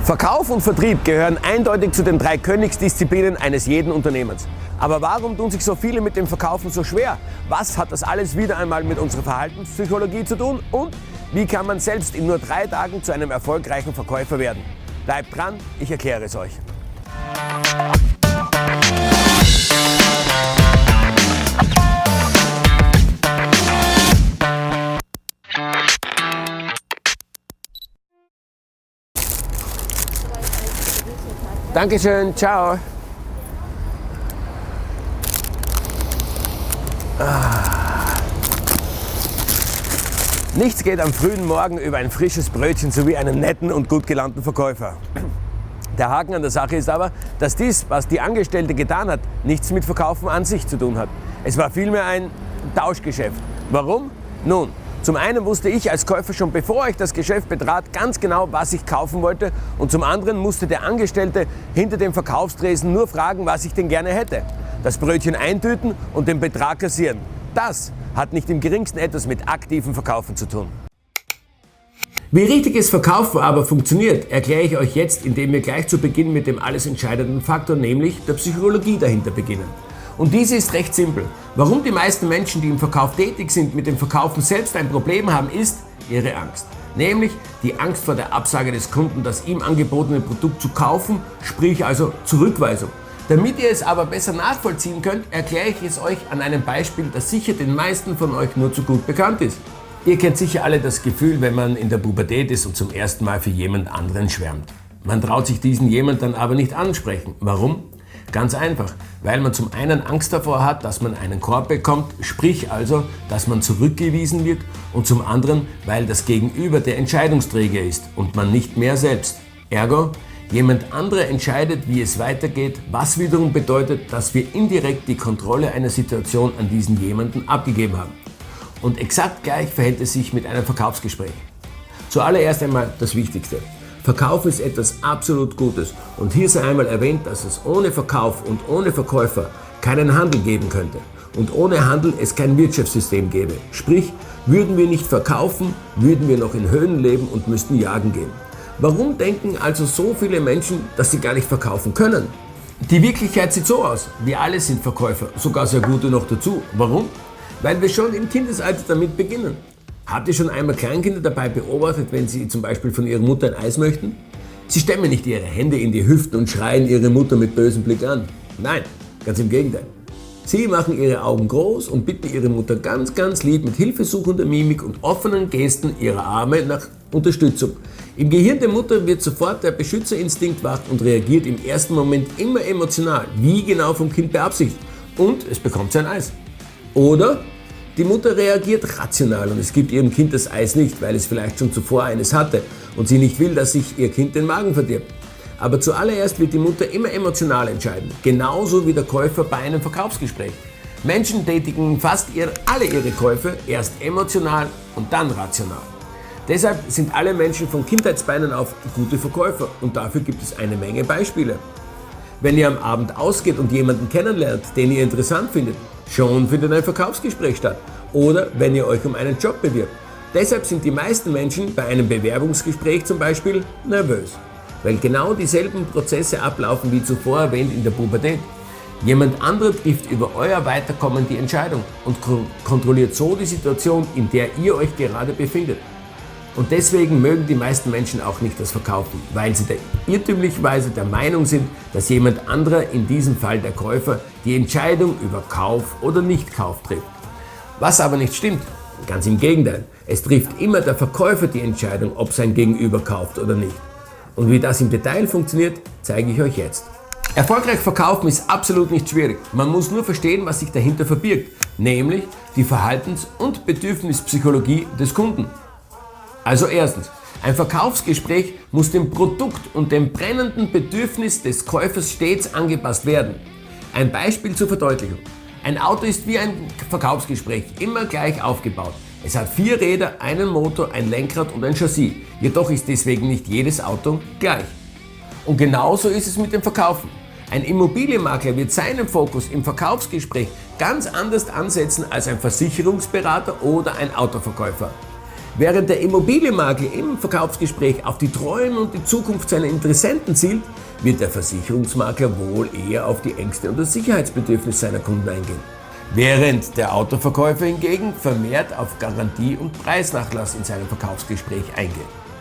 Verkauf und Vertrieb gehören eindeutig zu den 3 Königsdisziplinen eines jeden Unternehmens. Aber warum tun sich so viele mit dem Verkaufen so schwer? Was hat das alles wieder einmal mit unserer Verhaltenspsychologie zu tun? Und wie kann man selbst in nur 3 Tagen zu einem erfolgreichen Verkäufer werden? Bleibt dran, ich erkläre es euch. Dankeschön, ciao. Nichts geht am frühen Morgen über ein frisches Brötchen sowie einen netten und gut gelaunten Verkäufer. Der Haken an der Sache ist aber, dass dies, was die Angestellte getan hat, nichts mit Verkaufen an sich zu tun hat. Es war vielmehr ein Tauschgeschäft. Warum? Nun, zum einen wusste ich als Käufer schon bevor ich das Geschäft betrat ganz genau, was ich kaufen wollte, und zum anderen musste der Angestellte hinter dem Verkaufstresen nur fragen, was ich denn gerne hätte. Das Brötchen eintüten und den Betrag kassieren. Das hat nicht im geringsten etwas mit aktivem Verkaufen zu tun. Wie richtiges Verkaufen aber funktioniert, erkläre ich euch jetzt, indem wir gleich zu Beginn mit dem alles entscheidenden Faktor, nämlich der Psychologie dahinter beginnen. Und diese ist recht simpel. Warum die meisten Menschen, die im Verkauf tätig sind, mit dem Verkaufen selbst ein Problem haben, ist ihre Angst. Nämlich die Angst vor der Absage des Kunden, das ihm angebotene Produkt zu kaufen, sprich also Zurückweisung. Damit ihr es aber besser nachvollziehen könnt, erkläre ich es euch an einem Beispiel, das sicher den meisten von euch nur zu gut bekannt ist. Ihr kennt sicher alle das Gefühl, wenn man in der Pubertät ist und zum ersten Mal für jemand anderen schwärmt. Man traut sich diesen jemand dann aber nicht ansprechen. Warum? Ganz einfach, weil man zum einen Angst davor hat, dass man einen Korb bekommt, sprich also, dass man zurückgewiesen wird, und zum anderen, weil das Gegenüber der Entscheidungsträger ist und man nicht mehr selbst. Ergo, jemand anderer entscheidet, wie es weitergeht, was wiederum bedeutet, dass wir indirekt die Kontrolle einer Situation an diesen jemanden abgegeben haben. Und exakt gleich verhält es sich mit einem Verkaufsgespräch. Zuallererst einmal das Wichtigste. Verkauf ist etwas absolut Gutes, und hier sei einmal erwähnt, dass es ohne Verkauf und ohne Verkäufer keinen Handel geben könnte und ohne Handel es kein Wirtschaftssystem gäbe. Sprich, würden wir nicht verkaufen, würden wir noch in Höhlen leben und müssten jagen gehen. Warum denken also so viele Menschen, dass sie gar nicht verkaufen können? Die Wirklichkeit sieht so aus, wir alle sind Verkäufer, sogar sehr gute noch dazu. Warum? Weil wir schon im Kindesalter damit beginnen. Habt ihr schon einmal Kleinkinder dabei beobachtet, wenn sie zum Beispiel von ihrer Mutter ein Eis möchten? Sie stemmen nicht ihre Hände in die Hüften und schreien ihre Mutter mit bösem Blick an. Nein, ganz im Gegenteil. Sie machen ihre Augen groß und bitten ihre Mutter ganz, ganz lieb mit hilfesuchender Mimik und offenen Gesten ihrer Arme nach Unterstützung. Im Gehirn der Mutter wird sofort der Beschützerinstinkt wach und reagiert im ersten Moment immer emotional, wie genau vom Kind beabsichtigt. Und es bekommt sein Eis. Oder die Mutter reagiert rational und es gibt ihrem Kind das Eis nicht, weil es vielleicht schon zuvor eines hatte und sie nicht will, dass sich ihr Kind den Magen verdirbt. Aber zuallererst wird die Mutter immer emotional entscheiden, genauso wie der Käufer bei einem Verkaufsgespräch. Menschen tätigen fast alle ihre Käufe erst emotional und dann rational. Deshalb sind alle Menschen von Kindheitsbeinen auf gute Verkäufer, und dafür gibt es eine Menge Beispiele. Wenn ihr am Abend ausgeht und jemanden kennenlernt, den ihr interessant findet, schon findet ein Verkaufsgespräch statt. Oder wenn ihr euch um einen Job bewirbt. Deshalb sind die meisten Menschen bei einem Bewerbungsgespräch zum Beispiel nervös, weil genau dieselben Prozesse ablaufen wie zuvor erwähnt in der Pubertät. Jemand anderer trifft über euer Weiterkommen die Entscheidung und kontrolliert so die Situation, in der ihr euch gerade befindet. Und deswegen mögen die meisten Menschen auch nicht das Verkaufen, weil sie irrtümlicherweise der Meinung sind, dass jemand anderer, in diesem Fall der Käufer, die Entscheidung über Kauf oder Nicht-Kauf trifft. Was aber nicht stimmt, ganz im Gegenteil, es trifft immer der Verkäufer die Entscheidung, ob sein Gegenüber kauft oder nicht. Und wie das im Detail funktioniert, zeige ich euch jetzt. Erfolgreich verkaufen ist absolut nicht schwierig, man muss nur verstehen, was sich dahinter verbirgt, nämlich die Verhaltens- und Bedürfnispsychologie des Kunden. Also erstens, ein Verkaufsgespräch muss dem Produkt und dem brennenden Bedürfnis des Käufers stets angepasst werden. Ein Beispiel zur Verdeutlichung. Ein Auto ist wie ein Verkaufsgespräch immer gleich aufgebaut. Es hat 4 Räder, einen Motor, ein Lenkrad und ein Chassis. Jedoch ist deswegen nicht jedes Auto gleich. Und genauso ist es mit dem Verkaufen. Ein Immobilienmakler wird seinen Fokus im Verkaufsgespräch ganz anders ansetzen als ein Versicherungsberater oder ein Autoverkäufer. Während der Immobilienmakler im Verkaufsgespräch auf die Träume und die Zukunft seiner Interessenten zielt, wird der Versicherungsmakler wohl eher auf die Ängste und das Sicherheitsbedürfnis seiner Kunden eingehen. Während der Autoverkäufer hingegen vermehrt auf Garantie und Preisnachlass in seinem Verkaufsgespräch eingeht.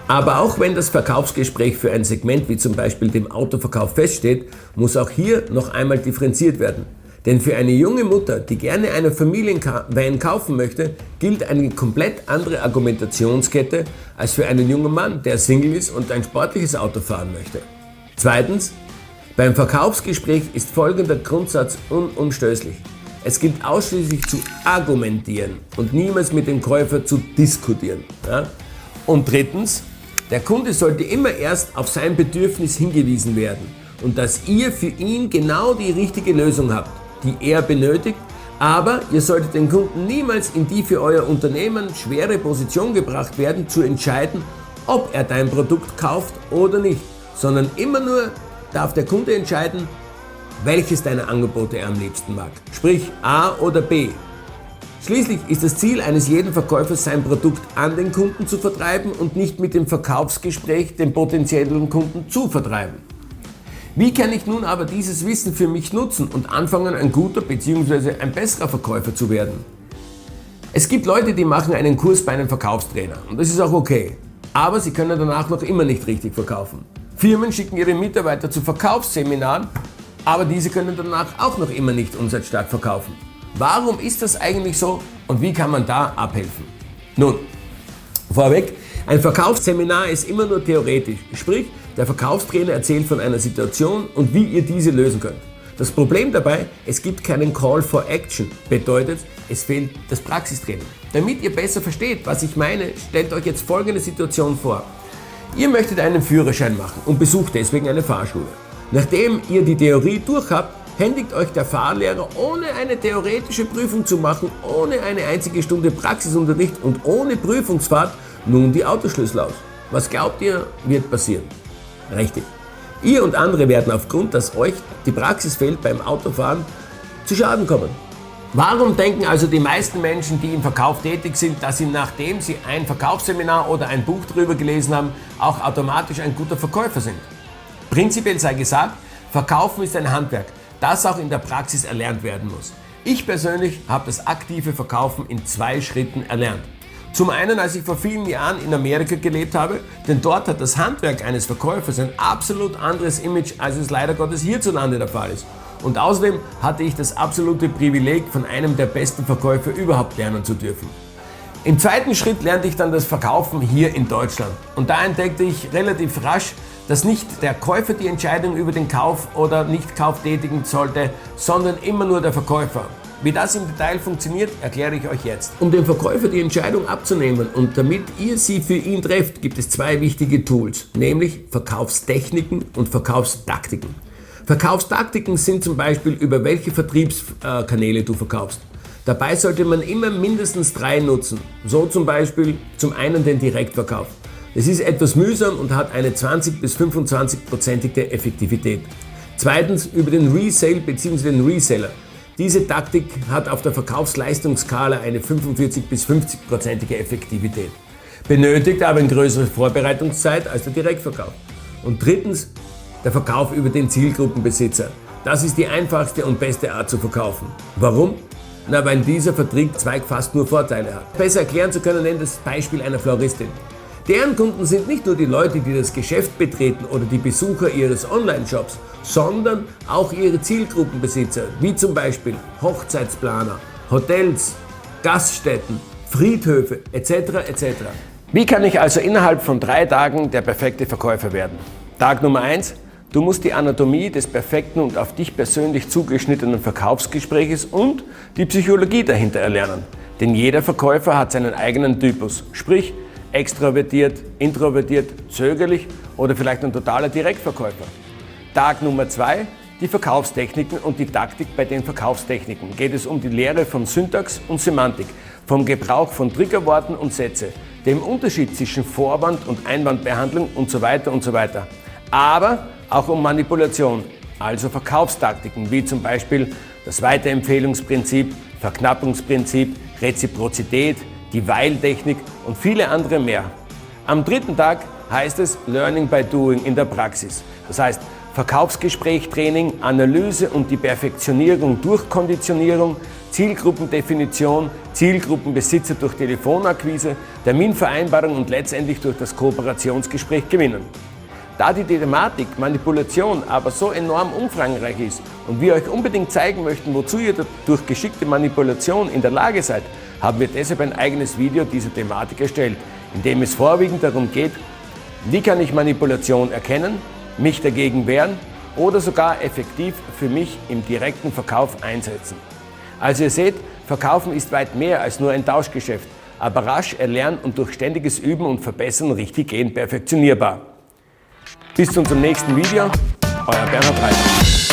Aber auch wenn das Verkaufsgespräch für ein Segment wie zum Beispiel dem Autoverkauf feststeht, muss auch hier noch einmal differenziert werden. Denn für eine junge Mutter, die gerne einen Familienvan kaufen möchte, gilt eine komplett andere Argumentationskette als für einen jungen Mann, der Single ist und ein sportliches Auto fahren möchte. Zweitens, beim Verkaufsgespräch ist folgender Grundsatz unumstößlich. Es gilt ausschließlich zu argumentieren und niemals mit dem Käufer zu diskutieren. Ja? Und drittens, der Kunde sollte immer erst auf sein Bedürfnis hingewiesen werden und dass ihr für ihn genau die richtige Lösung habt, die er benötigt, aber ihr solltet den Kunden niemals in die für euer Unternehmen schwere Position gebracht werden, zu entscheiden, ob er dein Produkt kauft oder nicht, sondern immer nur darf der Kunde entscheiden, welches deiner Angebote er am liebsten mag, sprich A oder B. Schließlich ist das Ziel eines jeden Verkäufers, sein Produkt an den Kunden zu vertreiben und nicht mit dem Verkaufsgespräch den potenziellen Kunden zu vertreiben. Wie kann ich nun aber dieses Wissen für mich nutzen und anfangen, ein guter bzw. ein besserer Verkäufer zu werden? Es gibt Leute, die machen einen Kurs bei einem Verkaufstrainer und das ist auch okay, aber sie können danach noch immer nicht richtig verkaufen. Firmen schicken ihre Mitarbeiter zu Verkaufsseminaren, aber diese können danach auch noch immer nicht umsatzstark verkaufen. Warum ist das eigentlich so und wie kann man da abhelfen? Nun, vorweg, ein Verkaufsseminar ist immer nur theoretisch, sprich, der Verkaufstrainer erzählt von einer Situation und wie ihr diese lösen könnt. Das Problem dabei, es gibt keinen Call for Action, bedeutet, es fehlt das Praxistraining. Damit ihr besser versteht, was ich meine, stellt euch jetzt folgende Situation vor. Ihr möchtet einen Führerschein machen und besucht deswegen eine Fahrschule. Nachdem ihr die Theorie durch habt, händigt euch der Fahrlehrer, ohne eine theoretische Prüfung zu machen, ohne eine einzige Stunde Praxisunterricht und ohne Prüfungsfahrt nun die Autoschlüssel aus. Was glaubt ihr, wird passieren? Richtig. Ihr und andere werden aufgrund, dass euch die Praxis fehlt beim Autofahren, zu Schaden kommen. Warum denken also die meisten Menschen, die im Verkauf tätig sind, dass sie, nachdem sie ein Verkaufsseminar oder ein Buch darüber gelesen haben, auch automatisch ein guter Verkäufer sind? Prinzipiell sei gesagt, Verkaufen ist ein Handwerk, das auch in der Praxis erlernt werden muss. Ich persönlich habe das aktive Verkaufen in 2 Schritten erlernt. Zum einen, als ich vor vielen Jahren in Amerika gelebt habe, denn dort hat das Handwerk eines Verkäufers ein absolut anderes Image, als es leider Gottes hierzulande der Fall ist. Und außerdem hatte ich das absolute Privileg, von einem der besten Verkäufer überhaupt lernen zu dürfen. Im zweiten Schritt lernte ich dann das Verkaufen hier in Deutschland. Und da entdeckte ich relativ rasch, dass nicht der Käufer die Entscheidung über den Kauf oder Nichtkauf tätigen sollte, sondern immer nur der Verkäufer. Wie das im Detail funktioniert, erkläre ich euch jetzt. Um dem Verkäufer die Entscheidung abzunehmen und damit ihr sie für ihn trefft, gibt es 2 wichtige Tools, nämlich Verkaufstechniken und Verkaufstaktiken. Verkaufstaktiken sind zum Beispiel, über welche Vertriebskanäle du verkaufst. Dabei sollte man immer mindestens 3 nutzen. So zum Beispiel einen den Direktverkauf. Es ist etwas mühsam und hat eine 20- bis 25%ige Effektivität. Zweitens über den Resale bzw. den Reseller. Diese Taktik hat auf der Verkaufsleistungsskala eine 45- bis 50%ige Effektivität, benötigt aber eine größere Vorbereitungszeit als der Direktverkauf. Und drittens, der Verkauf über den Zielgruppenbesitzer. Das ist die einfachste und beste Art zu verkaufen. Warum? Weil dieser Vertriebszweig fast nur Vorteile hat. Besser erklären zu können, nennt das Beispiel einer Floristin. Deren Kunden sind nicht nur die Leute, die das Geschäft betreten oder die Besucher ihres Online-Shops, sondern auch ihre Zielgruppenbesitzer, wie zum Beispiel Hochzeitsplaner, Hotels, Gaststätten, Friedhöfe etc. etc. Wie kann ich also innerhalb von 3 Tagen der perfekte Verkäufer werden? Tag Nummer 1. Du musst die Anatomie des perfekten und auf dich persönlich zugeschnittenen Verkaufsgespräches und die Psychologie dahinter erlernen. Denn jeder Verkäufer hat seinen eigenen Typus, sprich extrovertiert, introvertiert, zögerlich oder vielleicht ein totaler Direktverkäufer. Tag Nummer 2, die Verkaufstechniken und die Taktik bei den Verkaufstechniken. Geht es um die Lehre von Syntax und Semantik, vom Gebrauch von Triggerworten und Sätze, dem Unterschied zwischen Vorwand- und Einwandbehandlung und so weiter und so weiter. Aber auch um Manipulation, also Verkaufstaktiken, wie zum Beispiel das Weiterempfehlungsprinzip, Verknappungsprinzip, Reziprozität, die Weil-Technik und viele andere mehr. Am dritten Tag heißt es Learning by Doing in der Praxis. Das heißt Verkaufsgespräch-Training, Analyse und die Perfektionierung durch Konditionierung, Zielgruppendefinition, Zielgruppenbesitzer durch Telefonakquise, Terminvereinbarung und letztendlich durch das Kooperationsgespräch gewinnen. Da die Thematik Manipulation aber so enorm umfangreich ist und wir euch unbedingt zeigen möchten, wozu ihr durch geschickte Manipulation in der Lage seid, haben wir deshalb ein eigenes Video dieser Thematik erstellt, in dem es vorwiegend darum geht, wie kann ich Manipulation erkennen, mich dagegen wehren oder sogar effektiv für mich im direkten Verkauf einsetzen. Also ihr seht, Verkaufen ist weit mehr als nur ein Tauschgeschäft, aber rasch erlernen und durch ständiges Üben und Verbessern richtig gehend perfektionierbar. Bis zu unserem nächsten Video, euer Bernhard Reiter.